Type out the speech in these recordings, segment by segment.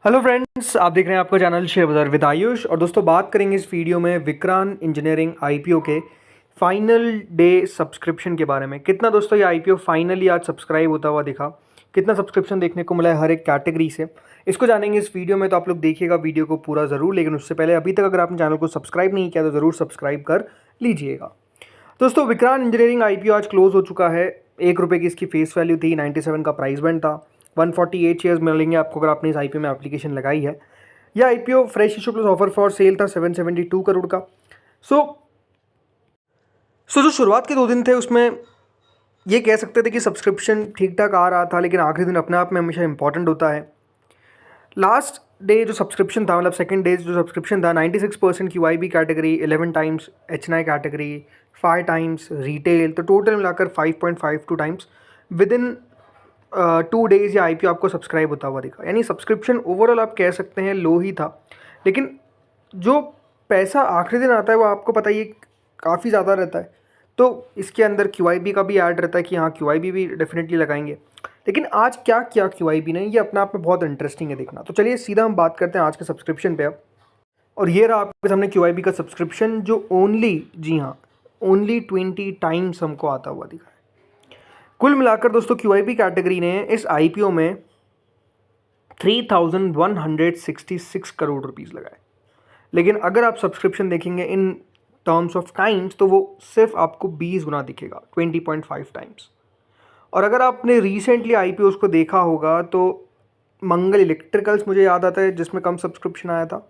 Hello friends, आप देख रहे हैं आपका चैनल शेयर बाजार विद आयुष। और दोस्तों, बात करेंगे इस वीडियो में विक्रांत इंजीनियरिंग आईपीओ के फाइनल डे सब्सक्रिप्शन के बारे में। कितना दोस्तों ये आईपीओ फाइनली आज सब्सक्राइब होता हुआ दिखा, कितना सब्सक्रिप्शन देखने को मिला है हर एक कैटेगरी से, इसको जानेंगे इस वीडियो में। तो आप लोग देखिएगा वीडियो को पूरा ज़रूर, लेकिन उससे पहले अभी तक अगर आपने चैनल को सब्सक्राइब नहीं किया तो ज़रूर सब्सक्राइब कर लीजिएगा। दोस्तों, विक्रांत इंजीनियरिंग आईपीओ आज क्लोज हो चुका है। ₹1 की इसकी फेस वैल्यू थी, 97 का प्राइस बैंड था। 148 शेयर्स मिलेंगे आपको अगर आपने इस आईपीओ में एप्लीकेशन लगाई है। यह IPO fresh issue plus offer for sale था 772 करोड़ का। सो जो शुरुआत के 2 दिन थे उसमें ये कह सकते थे कि सब्सक्रिप्शन ठीक ठाक आ रहा था, लेकिन आखिरी दिन अपने आप में हमेशा इंपॉर्टेंट होता है। लास्ट डे जो सब्सक्रिप्शन था, मतलब सेकंड डे जो सब्सक्रिप्शन था, 96% QIB category, 11 times HNI category, 5 times retail, तो टोटल मिलाकर 5.52 टाइम्स विद इन 2 डेज़ ये आईपीओ आपको सब्सक्राइब होता हुआ दिखा। यानी सब्सक्रिप्शन ओवरऑल आप कह सकते हैं लो ही था, लेकिन जो पैसा आखिरी दिन आता है वो आपको पता ही है काफ़ी ज़्यादा रहता है। तो इसके अंदर QIB का भी ऐड रहता है कि हाँ, QIB भी डेफिनेटली लगाएंगे। लेकिन आज क्या किया QIB ने, ये अपने आप में बहुत इंटरेस्टिंग है देखना। तो चलिए सीधा हम बात करते हैं आज के सब्सक्रिप्शन पे अब। और ये रहा आपके सामने QIB का सब्सक्रिप्शन, जो ओनली, जी हाँ, ओनली 20 टाइम्स हमको आता हुआ दिखा है। कुल मिलाकर दोस्तों QIB कैटेगरी ने इस आईपीओ में 3166 करोड़ रुपीस लगाए। लेकिन अगर आप सब्सक्रिप्शन देखेंगे इन टर्म्स ऑफ टाइम्स तो वो सिर्फ आपको 20 गुना दिखेगा, 20.5 टाइम्स। और अगर आपने रिसेंटली आईपीओ को देखा होगा तो मंगल इलेक्ट्रिकल्स मुझे याद आता है जिसमें कम सब्सक्रिप्शन आया था।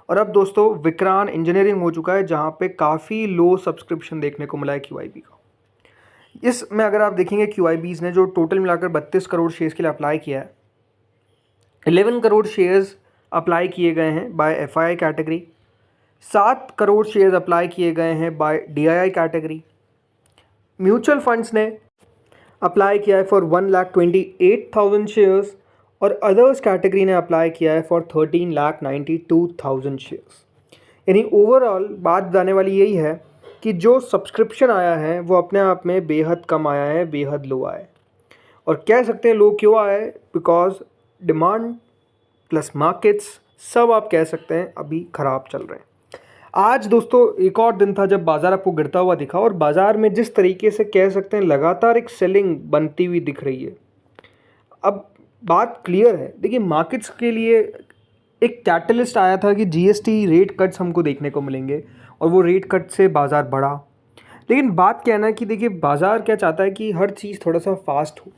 और अब दोस्तों विक्रांत इंजीनियरिंग हो चुका है जहाँ पे काफ़ी लो सब्सक्रिप्शन देखने को मिला है QIB का। इसमें अगर आप देखेंगे QIBs ने जो टोटल मिलाकर 32 करोड़ शेयर्स के लिए अप्लाई किया है, 11 करोड़ शेयर्स अप्लाई किए गए हैं by FII category, 7 crore shares apply किए गए हैं by DII category. Mutual funds ने अप्लाई किया है फॉर 1,28,000 शेयर्स और अदर्स कैटेगरी ने अप्लाई किया है फॉर 13,92,000 शेयर्स। यानी ओवरऑल बात बताने वाली यही है कि जो सब्सक्रिप्शन आया है वो अपने आप में बेहद कम आया है, बेहद लो आया है। और कह सकते हैं लो क्यों आया है, बिकॉज डिमांड प्लस मार्केट्स सब आप कह सकते हैं अभी ख़राब चल रहे हैं। आज दोस्तों एक और दिन था जब बाज़ार आपको गिरता हुआ दिखा, और बाज़ार में जिस तरीके से कह सकते हैं लगातार एक सेलिंग बनती हुई दिख रही है। अब बात क्लियर है, देखिए मार्केट्स के लिए एक कैटलिस्ट आया था कि GST रेट कट्स हमको देखने को मिलेंगे, और वो रेट कट से बाज़ार बढ़ा। लेकिन बात क्या है ना कि देखिए बाज़ार क्या चाहता है कि हर चीज़ थोड़ा सा फास्ट हो।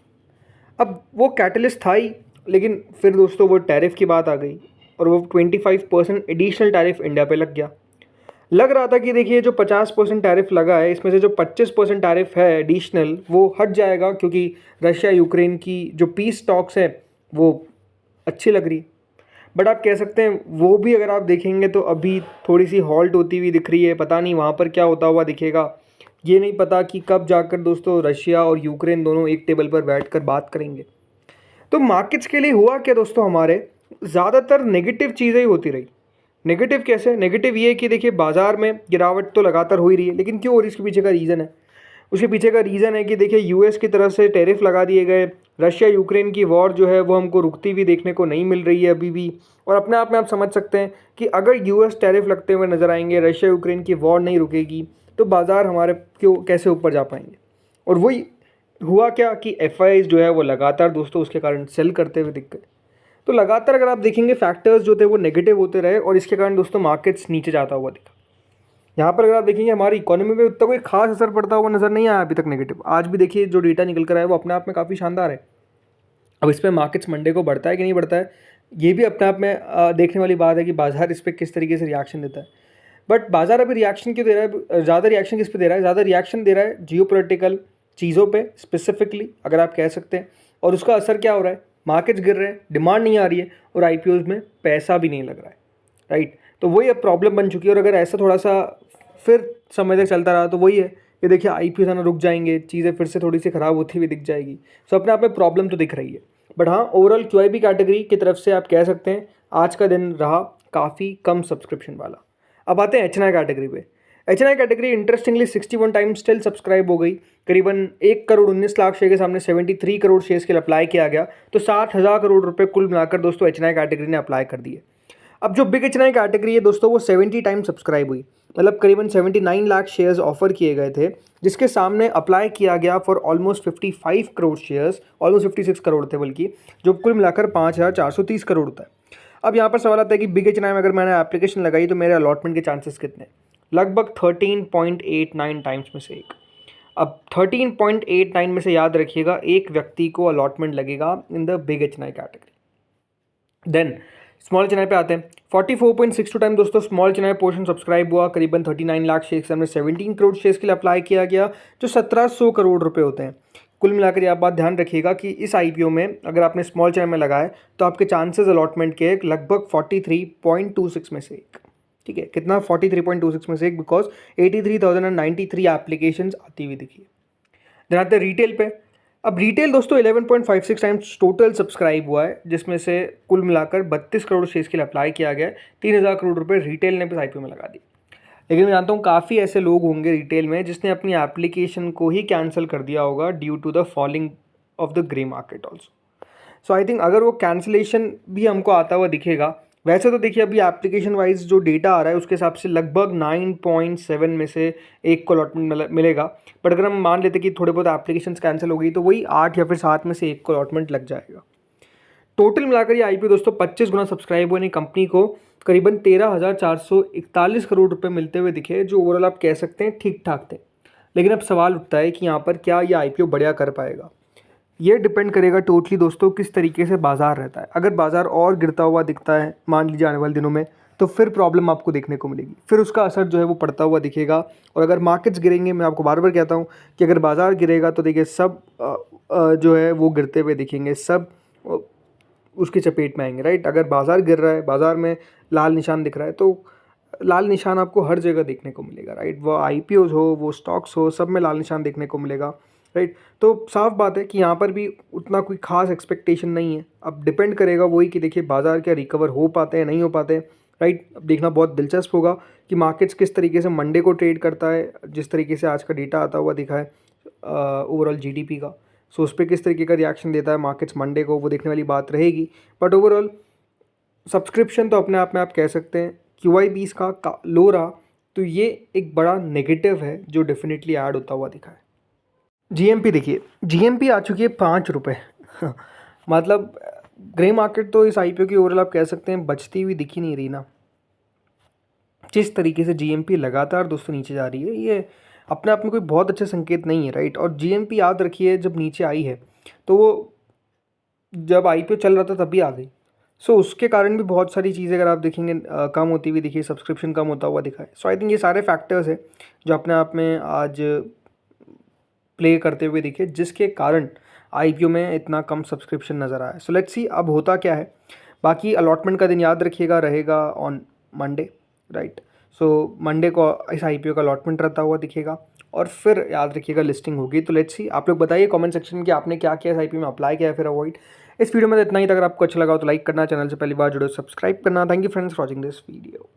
अब वो कैटलिस्ट था ही, लेकिन फिर दोस्तों वो टैरिफ की बात आ गई और वो 25% एडिशनल टैरिफ इंडिया पे लग गया। लग रहा था कि देखिए जो 50% टैरिफ लगा है इसमें से जो 25% टैरिफ है एडिशनल वो हट जाएगा, क्योंकि रशिया यूक्रेन की जो पीस टॉक्स है वो अच्छी लग रही। बट आप कह सकते हैं वो भी अगर आप देखेंगे तो अभी थोड़ी सी हॉल्ट होती हुई दिख रही है। पता नहीं वहाँ पर क्या होता हुआ दिखेगा, ये नहीं पता कि कब जाकर दोस्तों रशिया और यूक्रेन दोनों एक टेबल पर बैठकर बात करेंगे। तो मार्केट्स के लिए हुआ क्या दोस्तों, हमारे ज़्यादातर नेगेटिव चीज़ें ही होती रही। नेगेटिव कैसे? नेगेटिव ये है कि देखिए बाज़ार में गिरावट तो लगातार हो ही रही है, लेकिन क्यों हो रही है इसके पीछे का रीज़न है। उसके पीछे का रीज़न है कि देखिए US की तरफ से टैरिफ लगा दिए गए, रशिया यूक्रेन की वॉर जो है वो हमको रुकती हुई देखने को नहीं मिल रही है अभी भी। और अपने आप में आप समझ सकते हैं कि अगर US टैरिफ लगते हुए नज़र आएंगे, रशिया यूक्रेन की वॉर नहीं रुकेगी, तो बाज़ार हमारे क्यों कैसे ऊपर जा पाएंगे। और वही हुआ क्या कि FIIs जो है वो लगातार दोस्तों उसके कारण सेल करते हुए दिख गए। तो लगातार अगर आप देखेंगे फैक्टर्स जो थे वो नेगेटिव होते रहे, और इसके कारण दोस्तों मार्केट्स नीचे जाता हुआ दिखा। यहाँ पर अगर आप देखेंगे हमारी इकोनॉमी में उतना कोई खास असर पड़ता हुआ नज़र नहीं आया अभी तक नेगेटिव। आज भी देखिए जो डेटा निकल कर आया वो अपने आप में काफ़ी शानदार है। अब इस पर मार्केट्स मंडे को बढ़ता है कि नहीं बढ़ता है, ये भी अपने आप में देखने वाली बात है कि बाजार इस पर किस तरीके से रिएक्शन देता है। बट बाजार अभी रिएक्शन क्यों दे रहा है? ज़्यादा रिएक्शन किस पे दे रहा है? ज़्यादा रिएक्शन दे रहा है जियोपॉलिटिकल चीज़ों पे स्पेसिफिकली, अगर आप कह सकते हैं। और उसका असर क्या हो रहा है? मार्केट्स गिर रहे हैं, डिमांड नहीं आ रही है, और IPOs में पैसा भी नहीं लग रहा है, राइट। तो वही अब प्रॉब्लम बन चुकी है। और अगर ऐसा थोड़ा सा फिर समय तक चलता रहा तो वही है कि देखिए IPOs आना रुक जाएंगे, चीज़ें फिर से थोड़ी सी ख़राब होती हुई दिख जाएगी। सो अपने आप में प्रॉब्लम तो दिख रही है। बट हाँ, ओवरऑल QIB कैटेगरी की तरफ से आप कह सकते हैं आज का दिन रहा काफ़ी कम सब्सक्रिप्शन वाला। अब आते हैं HNI कैटेगरी पे। HNI category interestingly 61 times still subscribe हो गई। करीबन 1 करोड़ 19 लाख शेयर के सामने 73 करोड़ शेयर्स के लिए अप्लाई किया गया, तो 60,000 करोड़ रुपए कुल मिलाकर दोस्तों HNI कैटेगरी ने अप्लाई कर दिए। अब जो बिग HNI कैटेगरी है दोस्तों वो 70 टाइम सब्सक्राइब हुई, मतलब करीबन 79 लाख शेयर्स ऑफर किए गए थे, जिसके सामने अप्लाई किया गया for almost 55 crore shares, almost 56 crore थे बल्कि, जो कुल मिलाकर 5,430 करोड़ होता है। अब यहाँ पर सवाल आता है कि बिग HNI में अगर मैंने एप्लीकेशन लगाई तो मेरे अलॉटमेंट के चांसेस कितने? लगभग 13.89 टाइम्स में से एक। अब 13.89 में से याद रखिएगा एक व्यक्ति को अलॉटमेंट लगेगा in the big HNI category. Then small HNI पे आते हैं। 44.62 टाइम दोस्तों स्मॉल HNI पोर्शन सब्सक्राइब हुआ, करीबन 39 लाख शेयर्स में 17 करोड़ शेयर्स के लिए अप्लाई किया गया, जो 1700 करोड़ रुपए होते हैं। कुल मिलाकर ये आप बात ध्यान रखिएगा कि इस IPO में अगर आपने स्मॉल HNI में लगाए तो आपके चांसेस अलॉटमेंट के लगभग 43.26 में से एक। ठीक है, कितना? 43.26 में से एक, बिकॉज 83,093 एप्लीकेशंस आती हुई दिखी। देन आते हैं रिटेल पे। अब रिटेल दोस्तों 11.56 टाइम्स टोटल सब्सक्राइब हुआ है, जिसमें से कुल मिलाकर 32 करोड़ शेयर्स के लिए अप्लाई किया गया है। 3,000 करोड़ रुपए रिटेल ने इस IPO में लगा दी। लेकिन मैं जानता हूँ काफ़ी ऐसे लोग होंगे रिटेल में जिसने अपनी एप्लीकेशन को ही कैंसिल कर दिया होगा due to the falling of the grey market also. So I think अगर वो कैंसिलेशन भी हमको आता हुआ दिखेगा, वैसे तो देखिए अभी एप्लीकेशन वाइज जो डेटा आ रहा है उसके हिसाब से लगभग 9.7 में से एक को अलॉटमेंट मिलेगा। बट अगर हम मान लेते कि थोड़े बहुत एप्लीकेशन कैंसिल हो गई तो वही 8 या फिर 7 में से एक को अलॉटमेंट लग जाएगा। टोटल मिलाकर ये IPO दोस्तों 25 गुना सब्सक्राइब हुए कंपनी को करीबन 13,441 करोड़ रुपए मिलते हुए दिखे, जो ओवरऑल आप कह सकते हैं ठीक ठाक थे। लेकिन अब सवाल उठता है कि यहाँ पर क्या ये IPO बढ़िया कर पाएगा? ये डिपेंड करेगा टोटली दोस्तों किस तरीके से बाजार रहता है। अगर बाजार और गिरता हुआ दिखता है मान लीजिए आने वाले दिनों में, तो फिर प्रॉब्लम आपको देखने को मिलेगी, फिर उसका असर जो है वो पड़ता हुआ दिखेगा। और अगर मार्केट्स गिरेंगे, मैं आपको बार बार कहता हूँ कि अगर बाजार गिरेगा तो देखिए सब जो है वो गिरते हुए दिखेंगे, सब उसकी चपेट में आएंगे, राइट। अगर बाजार गिर रहा है, बाजार में लाल निशान दिख रहा है, तो लाल निशान आपको हर जगह देखने को मिलेगा, राइट। वो IPOs हो, वो स्टॉक्स हो, सब में लाल निशान देखने को मिलेगा, राइट। तो साफ बात है कि यहाँ पर भी उतना कोई खास एक्सपेक्टेशन नहीं है। अब डिपेंड करेगा वही कि देखिए बाजार क्या रिकवर हो पाते हैं नहीं हो पाते हैं, राइट। अब देखना बहुत दिलचस्प होगा कि मार्केट्स किस तरीके से मंडे को ट्रेड करता है, जिस तरीके से आज का डेटा आता हुआ दिखा है ओवरऑल GDP का। सो उस पर किस तरीके का रिएक्शन देता है मार्केट्स मंडे को, वो देखने वाली बात रहेगी। बट ओवरऑल सब्सक्रिप्शन तो अपने आप में आप कह सकते हैं QIBs का लो रहा, तो ये एक बड़ा नेगेटिव है जो डेफिनेटली ऐड होता हुआ दिखा है। GMP देखिए, GMP आ चुकी है 5 रुपये मतलब ग्रे मार्केट तो इस IPO की ओवरऑल आप कह सकते हैं बचती हुई दिखी नहीं रही ना। जिस तरीके से GMP लगातार दोस्तों नीचे जा रही है, ये अपने आप में कोई बहुत अच्छा संकेत नहीं है, राइट। और GMP याद रखिए जब नीचे आई है तो वो जब IPO चल रहा था तभी आ गई। सो उसके कारण भी बहुत सारी चीज़ें अगर आप देखेंगे कम होती हुई दिखी, सब्सक्रिप्शन कम होता हुआ दिखा है। सो आई थिंक ये सारे फैक्टर्स हैं जो अपने आप में आज प्ले करते हुए दिखे, जिसके कारण IPO में इतना कम सब्सक्रिप्शन नज़र आया। सो लेट्स सी अब होता क्या है। बाकी अलॉटमेंट का दिन याद रखिएगा रहेगा on Monday, right. So Monday को इस IPO का अलॉटमेंट रहता हुआ दिखेगा और फिर याद रखिएगा लिस्टिंग होगी। तो लेट्स सी, आप लोग बताइए कमेंट सेक्शन में कि आपने क्या किया इस IPO में, अप्लाई किया फिर अवॉइड। इस वीडियो में तो इतना ही था। अगर आपको अच्छा लगा हो तो लाइक करना, चैनल से पहली बार जुड़े सब्सक्राइब करना। Thank you friends for watching this video.